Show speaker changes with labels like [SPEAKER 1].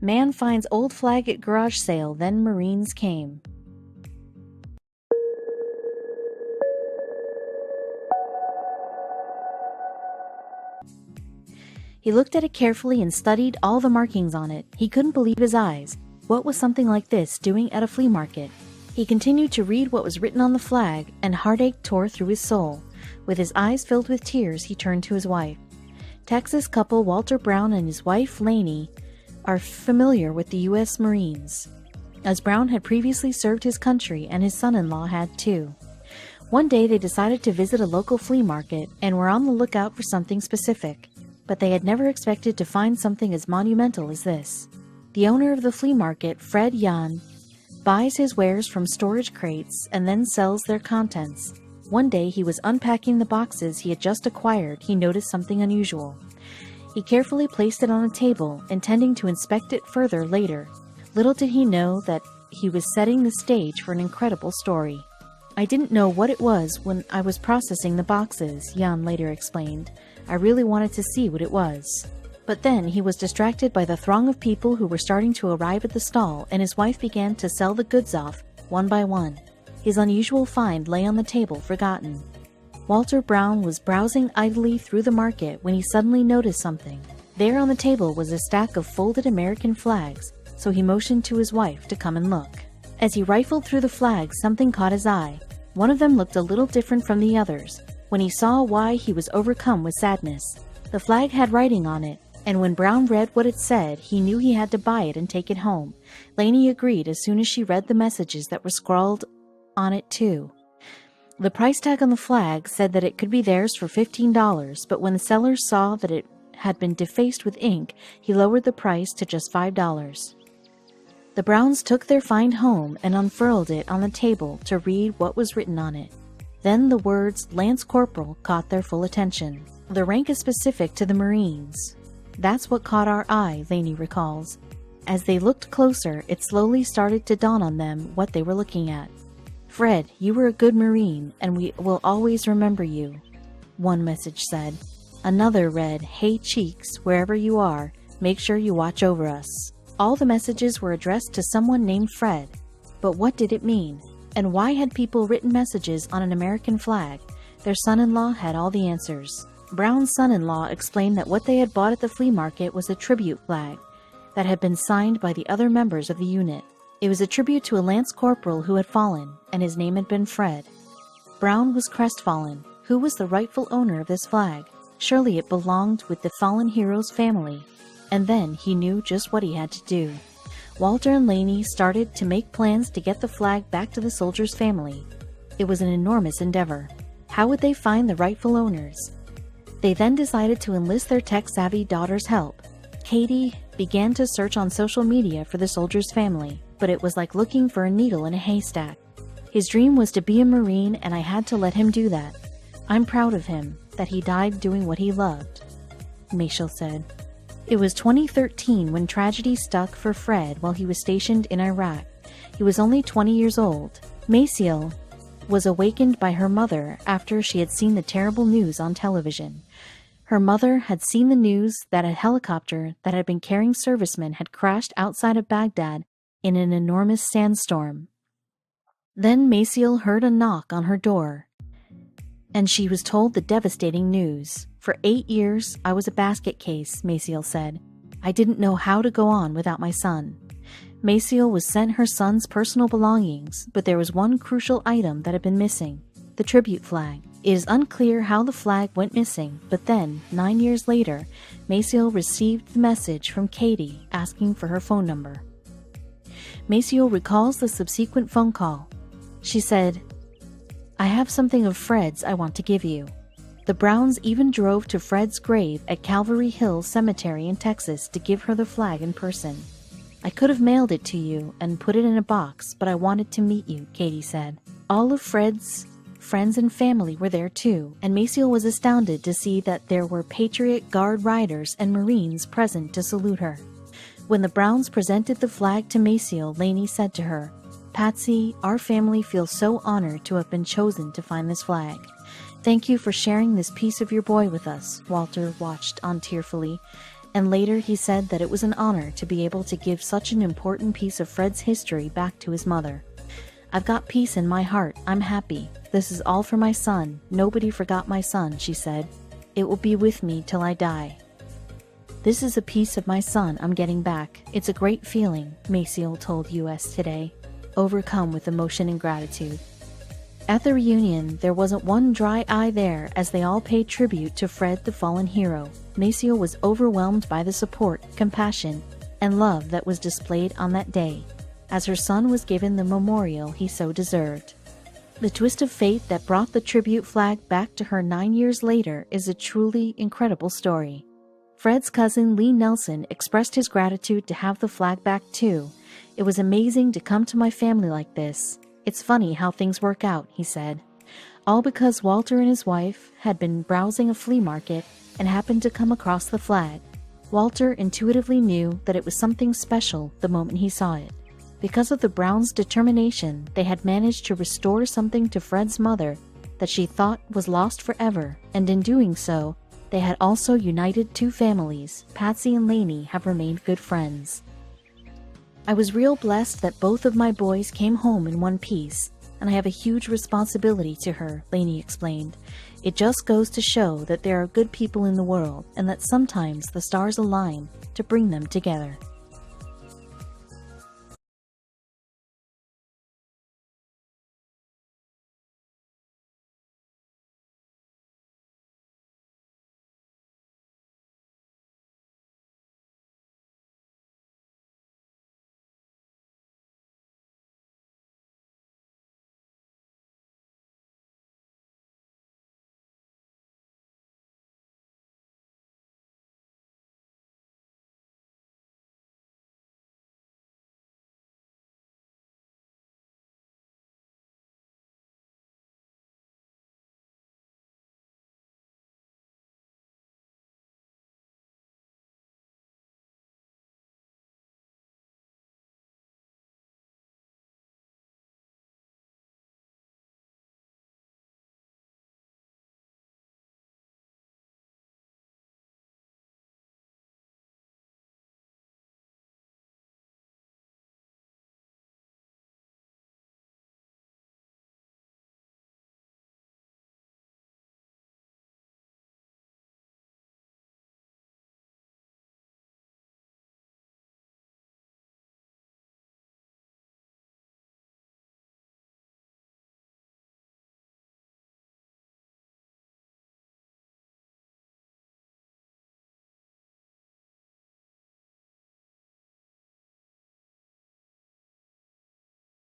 [SPEAKER 1] Man finds old flag at garage sale, then Marines came. He looked at it carefully and studied all the markings on it. He couldn't believe his eyes. What was something like this doing at a flea market? He continued to read what was written on the flag, and heartache tore through his soul. With his eyes filled with tears, he turned to his wife. Texas couple Walter Brown and his wife Lanie are familiar with the U.S. Marines, as Brown had previously served his country and his son-in-law had too. One day they decided to visit a local flea market and were on the lookout for something specific, but they had never expected to find something as monumental as this. The owner of the flea market, Fred Jan, buys his wares from storage crates and then sells their contents. One day he was unpacking the boxes he had just acquired. He noticed something unusual. He carefully placed it on a table, intending to inspect it further later. Little did he know that he was setting the stage for an incredible story. "I didn't know what it was when I was processing the boxes," Jan later explained. "I really wanted to see what it was." But then he was distracted by the throng of people who were starting to arrive at the stall, and his wife began to sell the goods off, one by one. His unusual find lay on the table, forgotten. Walter Brown was browsing idly through the market when he suddenly noticed something. There on the table was a stack of folded American flags, so he motioned to his wife to come and look. As he rifled through the flags, something caught his eye. One of them looked a little different from the others. When he saw why, he was overcome with sadness. The flag had writing on it, and when Brown read what it said, he knew he had to buy it and take it home. Lanie agreed as soon as she read the messages that were scrawled on it too. The price tag on the flag said that it could be theirs for $15, but when the seller saw that it had been defaced with ink, he lowered the price to just $5. The Browns took their find home and unfurled it on the table to read what was written on it. Then the words Lance Corporal caught their full attention. The rank is specific to the Marines. "That's what caught our eye," Lanie recalls. As they looked closer, it slowly started to dawn on them what they were looking at. "Fred, you were a good Marine, and we will always remember you," one message said. Another read, "Hey Cheeks, wherever you are, make sure you watch over us." All the messages were addressed to someone named Fred. But what did it mean? And why had people written messages on an American flag? Their son-in-law had all the answers. Brown's son-in-law explained that what they had bought at the flea market was a tribute flag that had been signed by the other members of the unit. It was a tribute to a Lance Corporal who had fallen, and his name had been Fred. Brown was crestfallen. Who was the rightful owner of this flag? Surely it belonged with the fallen hero's family. And then he knew just what he had to do. Walter and Lanie started to make plans to get the flag back to the soldier's family. It was an enormous endeavor. How would they find the rightful owners? They then decided to enlist their tech-savvy daughter's help. Katie began to search on social media for the soldier's family, but it was like looking for a needle in a haystack. His dream was to be a Marine, and I had to let him do that. I'm proud of him, that he died doing what he loved, Maciel said. It was 2013 when tragedy struck for Fred while he was stationed in Iraq. He was only 20 years old. Maciel was awakened by her mother after she had seen the terrible news on television. Her mother had seen the news that a helicopter that had been carrying servicemen had crashed outside of Baghdad in an enormous sandstorm. Then Maciel heard a knock on her door, and she was told the devastating news. "For 8 years, I was a basket case," Maciel said. "I didn't know how to go on without my son." Maciel was sent her son's personal belongings, but there was one crucial item that had been missing: the tribute flag. It is unclear how the flag went missing, but then, 9 years later, Maciel received the message from Katie asking for her phone number. Maciel recalls the subsequent phone call. She said, "I have something of Fred's I want to give you." The Browns even drove to Fred's grave at Calvary Hill Cemetery in Texas to give her the flag in person. "I could have mailed it to you and put it in a box, but I wanted to meet you," Katie said. All of Fred's friends and family were there too, and Maciel was astounded to see that there were Patriot Guard riders and Marines present to salute her. When the Browns presented the flag to Maciel, Lanie said to her, "Patsy, our family feels so honored to have been chosen to find this flag. Thank you for sharing this piece of your boy with us," Walter watched on tearfully. And later he said that it was an honor to be able to give such an important piece of Fred's history back to his mother. "I've got peace in my heart. I'm happy. This is all for my son. Nobody forgot my son," she said. "It will be with me till I die. This is a piece of my son I'm getting back. It's a great feeling," Maciel told US Today, overcome with emotion and gratitude. At the reunion, there wasn't one dry eye there as they all paid tribute to Fred the fallen hero. Maciel was overwhelmed by the support, compassion, and love that was displayed on that day, as her son was given the memorial he so deserved. The twist of fate that brought the tribute flag back to her 9 years later is a truly incredible story. Fred's cousin Lee Nelson expressed his gratitude to have the flag back too. "It was amazing to come to my family like this. It's funny how things work out," he said. All because Walter and his wife had been browsing a flea market and happened to come across the flag. Walter intuitively knew that it was something special the moment he saw it. Because of the Browns' determination, they had managed to restore something to Fred's mother that she thought was lost forever, and in doing so, they had also united two families. Patsy and Lanie have remained good friends. "I was real blessed that both of my boys came home in one piece, and I have a huge responsibility to her," Lanie explained. "It just goes to show that there are good people in the world, and that sometimes the stars align to bring them together."